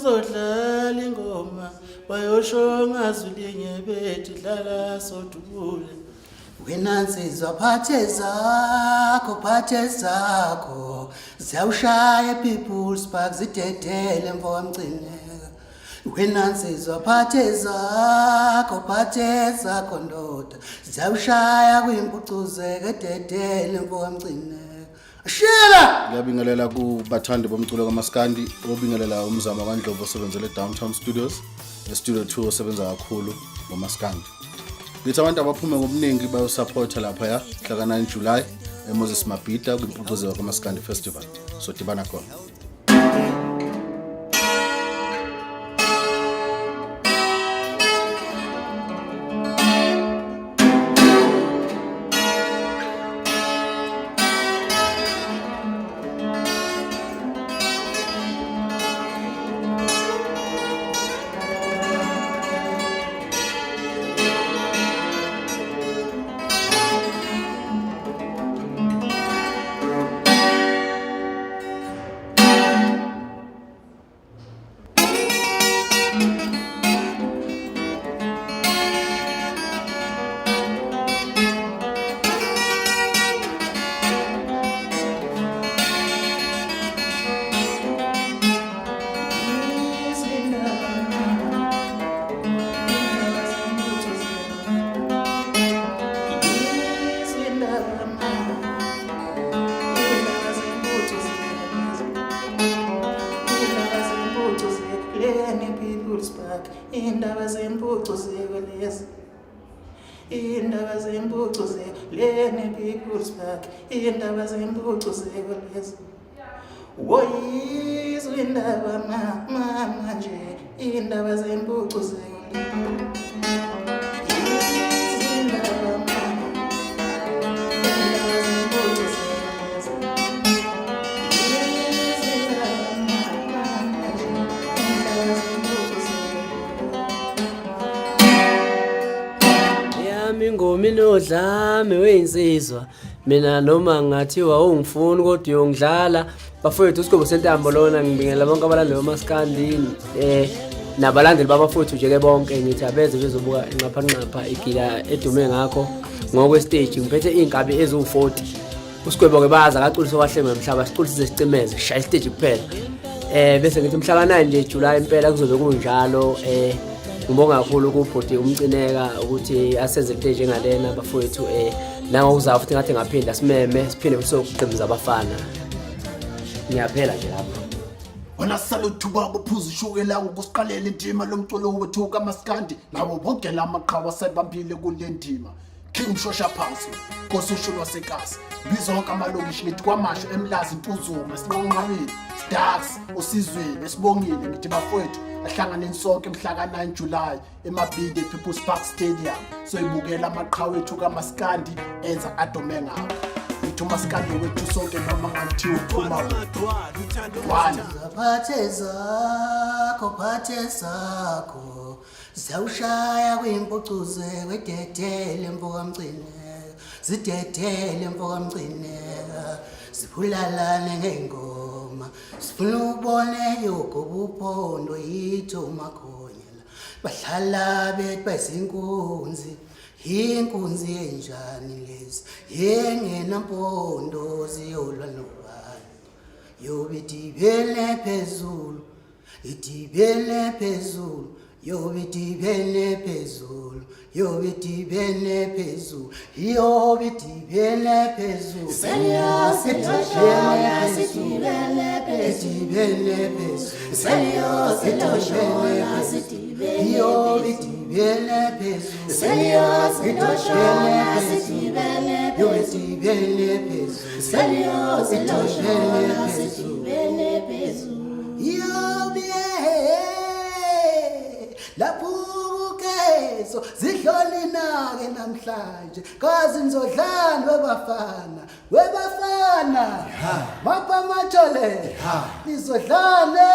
ngizodlala ingoma bayosho ngazulinye bethi dlala sodubule wena nsizwa phathe zakho ziyawushaya people's park zidedele mfowamcineka wena nsizwa phathe zakho ndoda ziyawushaya kwimphucuzeko ededele mfowamcineka Shela ngiyabingelela kubathandi bomculo kaMaskandi obingelela umzamo kaNdlovu osebenzele Downtown Studios eStudio 2 osebenza kakhulu ngoMaskandi Ngithi abantu abaphume ngobuningi bayosupporta lapha ya mhla ka9 July eMoses Mabhida kwimphucuzeko kaMaskandi Festival so dibana khona Indaba zempucuzeko lezi indaba zempucuzeko lene people's park indaba zempucuzeko lezi woyizwa indaba mama nje indaba zempucuzeko ingoma inodlame weinsizwa mina noma ngathiwa ungifuni kodwa uyongidlala bafowethu uSigwebo SENTAMBO lona ngibingela bonke abalandeli bamaskandi nabalandeli babafowethu nje ke bonke ngithi abeze bezobuka inqapha igila edume ngakho ngokwe stage ngiphethe inkabi ezu40 uSigwebo ke baza akaculisa wahleme emhlaba siculise sicimeze shaya stage kuphela bese ngithi mhla ka9 nje July impela kuzobe kunjalo ngibonga kakhulu kubhodi umcineka ukuthi asenze into njengalena bafowethu nango kuzayo futhi ngathi ngaphinda simeme siphinde besokuqhimiza abafana ngiyaphela nje lapho wona saluthu babo phuzu ushukela ukusiqalela indima lomculo wethu kaMaskandi nawo bonke lamaqhawe asebambile kule ndima King Shosha phansi kosushulu waseKasi bizonke amalokishi ngithi kwamasho emlazi intuzuma siqonqamile Dax usizweni esibongile ngithi bafowethu ahlangane sonke mhla ka9 July eMabhide People's Park Stadium soyibukela amaqhawe wethu kaMaskandi enza adome ngawo ngithi uMaskandi wethu sonke noma ngathi uphuma wana phathe zakho zawushaya kwimpucuzeko ededele mfokamcineka zidedele mfokamcineka siphulalane ngengoma sifuna ubone yoko buphondo yitho makhonyela bahlala bethu bazinkunzi inkunzi enjani lezi yengena mpondo ziyolwa nobani yobidibele phezulu idibele phezulu yobidibele phezulu yobidibele phezulu yobidibele phezulu Seliyositoshona sidibele phezulu Seliyositoshona sidibele yobidibele phezulu Seliyositoshona sidibele yobidibele phezulu Seliyositoshona sidibele phezulu laphukezo zidlolinake namhlanje kazi nizodlala webafana mapha mathole nizodlale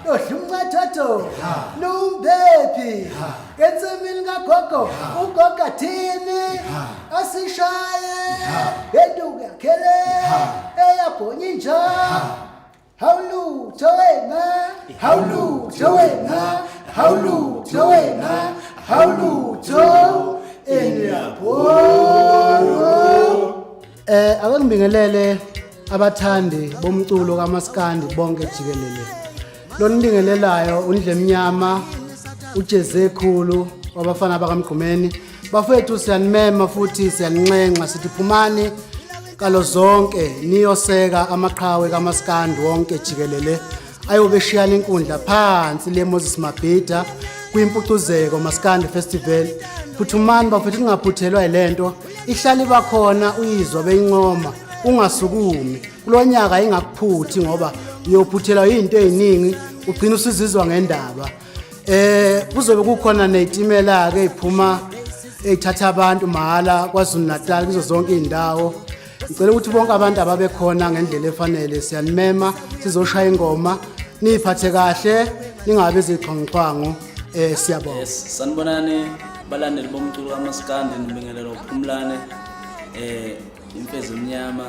lodlumncathatho lumbephi kensemini kagogo ugogo thini asishaye enduku yakhele eyabhonya inja hawulutho wena, hawulutho wena, hawulutho wena, hawulutho eniyabhoro. Ake ngibingelele abathandi bomculo kaMaskandi bonke jikelele. Lo nibingelelayo uNdlemnyama, uJezekhulu wabafana bakaMgqumeni. Bafethu siyanimema futhi siyanincenxa sithi phumani kalo zonke niyoseka amaqhawe kaMaskandi wonke jikelele ayobeshiyana inkundla phansi leMoses Mabhida kwiMpucuzeko Maskandi Festival. Phuthumani bafethu ningaphuthelwa ilento ihlali bakhona uyizwa beyincoma ungasukumi kulonyaka ingakuphuthi ngoba uyophuthelwa izinto eziningi ugcina usizizwa ngendaba. Kuzobe kukhona nezitimela ke iphuma ethatha abantu mahala kwaZulu Natal kuzo zonke izindawo. Ngicela ukuthi bonke abantu ababekhona ngendlela efanele siyanimema sizoshaya ingoma niphathe kahle ningabe iziqhwanqhwanqo siyabonga. Yes, sanibonani balandeli bomculo kaMaskandi nibingelela ukuphumlane imfezi emnyama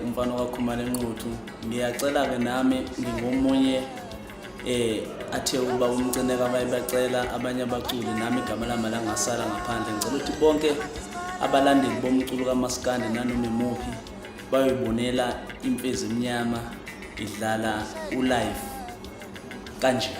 umfana kaKhumalo Nquthu. Ngiyacela ke nami ngingomunye athe uba umcineka bayibacela abanye abaculi nami igama lami langasala ngaphandle. Ngicela ukuthi bonke abalandeli bomculo kaMaskandi nanoma imuphi bayoyibonela imfezi emnyama idlala ulive kanje.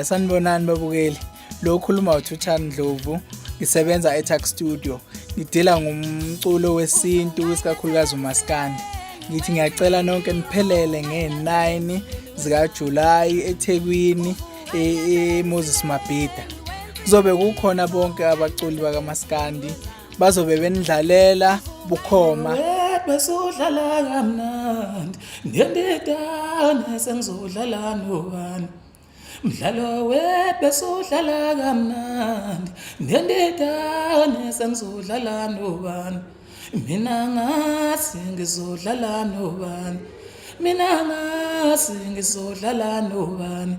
Sanibonani babukeli. Lo khuluma uThuthani Ndlovu. Ngisebenza eTax Studio. Ngidila ngumculo wesintu isikakhulukazi uMaskandi. Ngithi ngiyacela nonke niphelele nge-9 zika July eThekwini eMoses Mabhida. Kuzobe kukhona bonke abaculi bakaMaskandi bazobe benidlalela bukhoma. Besudlala kamnandi ndendidane sengizodlala nobani. Mdlalo webesudlala kamnandi ndendidane sengizodlala nobani. Mina ngasi ngizodlala nobani. Mina ngasi ngizodlala nobani.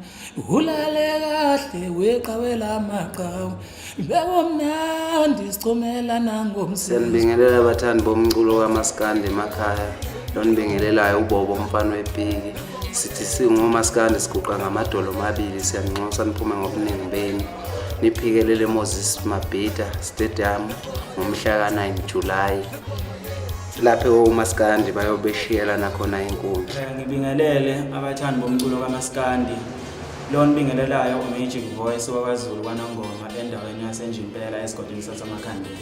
Ulale kahle weqawela amaqhawe bekomnandi sicomela nangomsebenzi. Senibingelela abathandi bomculo kaMaskandi emakhaya. Lo nibingelelayo uBobo umfana wePiki. Sithi singoMaskandi siguqa ngamadolo amabili siyanxosa niphume ngobuningi beni niphikelele eMoses Mabhida Stadium ngomhla ka9 July. Lapho uMaskandi bayobeshiyela nakhona inkundla. Ngibingelele abathandi bomculo kaMaskandi. Lo nibingelelayo uMagic Voice wakwaZulu kwaNongoma endaweni yaseNjimpela esigodini saseMakhandeni.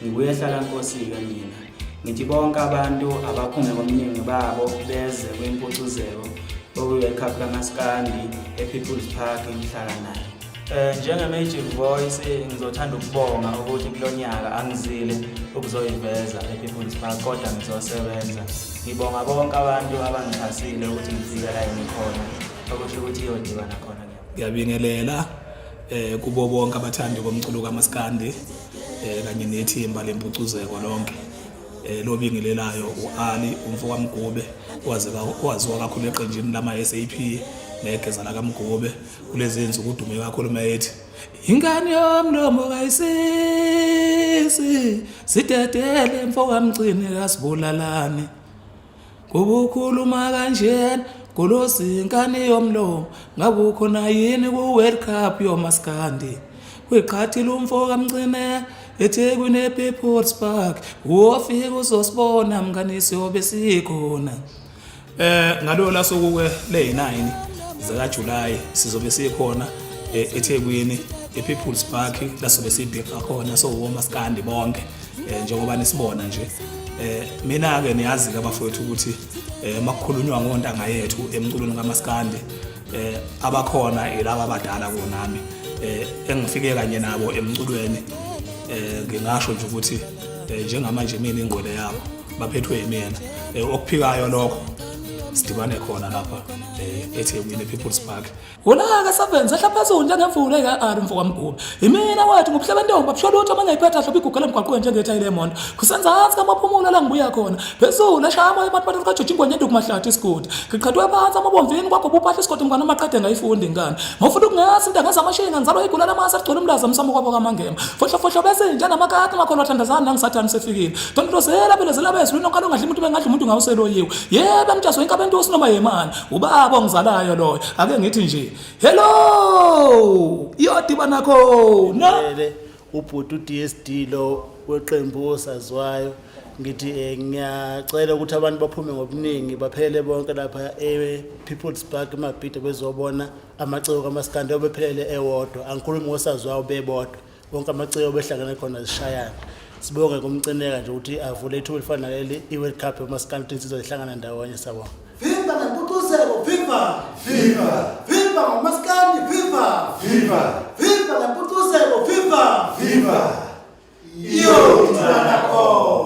Ngibuye ehlala Nkosi ke mina. Ngithi bonke abantu abaphume ngobuningi babo beze kwimpucuzeko okuyikhapha kaMaskandi ePeople's Park emhlaka 9. Njenge-Magic Voice ngizothanda ukubonga ukuthi kulonyaka angizile ukuzoyiveza ePeople's Park kodwa ngizosebenza. Ngibonga bonke abantu abangixhasile ukuthi ngifike la engikhona okusho ukuthi iyodibana khona. Ngiyabingelela kubo bonke abathandi bomculo kaMaskandi kanye nethimba lempucuzeko lonke. Lo bingelelayo uAli umfowabo MGUBE waziwa kakhulu eqenjini lama SAP negeza la kaMGUBE kulezi insuku udume kakhulu mayethi ingane yomlomo kayisisi sidedele mfowabo mgcini kasibulalani kubukhuluma kanjena kulosi ingane yomlomo ngabe ukhona yini ku World Cup yoMaskandi weqhathile umfowabo mgcine eThekwini ePeople's Park wofika uzosibona mnganisi yobe sikhona. Ngalo la sokuke le9 zika July sizobe sikhona eThekwini ePeople's Park la sobe sibheka khona so woMaskandi bonke njengoba nisibona nje mina ke niyazi ke abafowethu ukuthi makukhulunywa ngontanga yethu emculweni kaMaskandi abakhona ilaba abadala kunami engifike kanye nabo emculweni ngingasho nje ukuthi njengamanje mina ingqwele yabo baphethwe yimina okuphikayo lokho sidibane khona lapha eThekwini People's Park ulaka sabenza hlapha phezulu njengemvula eka mfo kaMgube imina wathi ngobuhlebe ntombi babusho lutho mangayiphetha hlopha igugela emgwaqweni njengethayile emondo kusenzathi kamaphumulo la ngibuya khona phezulu eshama abantu kaJoji Ngonyende kumahlathi isigodi ngiqhathwe phansi amabomvini kwakho buphahla isigodi ngwana amaqede ngayifundi ingane ngofuna ukungasa into ngazamashinga ngizalwa igula lamasa sigcwele umlaza umsamo kwabo kamangema fohlo besenja namakati makhona wathandazana nangisathani sefikile tontrozela belezela bezwe nonkalo ngadla umuntu bengadla umuntu ngawuseloyiwe yebo emjaso inkabentu usinoma yemani ubaba ongizalayo loyo ake ngithi nje hello yodibana khona ubhuti DSD lo weqembu osazwayo ngithi ngiyacela ukuthi abantu baphume ngobuningi baphele bonke lapha People's Park emabhida bezobona amaciko kaMaskandi obephelele ewodwa angikhulumi ngosazwayo bebodwa bonke amaciko behlangane khona zishayana sibonge kumcineka nje ukuthi avule ithuba elifana naleli iWorld Cup eMaskandi sizohlangana ndawonye sabona Viva ngempucuzeko, viva! Viva! Viva ngoMaskandi, viva! Viva! Viva ngempucuzeko, viva! Viva! Yo, Ntwana Khona!